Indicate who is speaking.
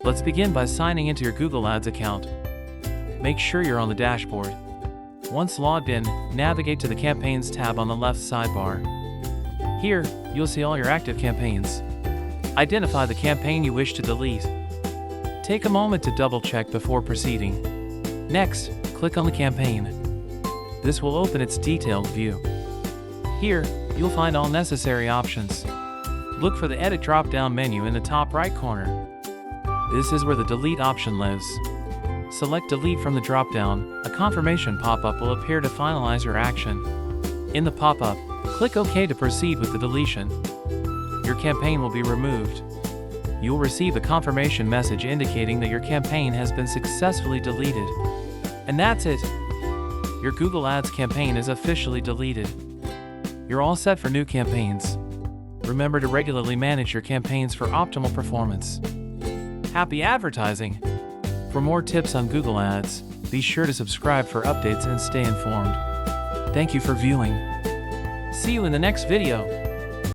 Speaker 1: Let's begin by signing into your Google Ads account. Make sure you're on the dashboard. Once logged in, navigate to the Campaigns tab on the left sidebar. Here, you'll see all your active campaigns. Identify the campaign you wish to delete. Take a moment to double-check before proceeding. Next, click on the campaign. This will open its detailed view. Here, you'll find all necessary options. Look for the Edit drop-down menu in the top right corner. This is where the Delete option lives. Select Delete from the drop-down. A confirmation pop-up will appear to finalize your action. In the pop-up, click OK to proceed with the deletion. Your campaign will be removed. You'll receive a confirmation message indicating that your campaign has been successfully deleted. And that's it. Your Google Ads campaign is officially deleted. You're all set for new campaigns. Remember to regularly manage your campaigns for optimal performance. Happy advertising! For more tips on Google Ads, be sure to subscribe for updates and stay informed. Thank you for viewing. See you in the next video.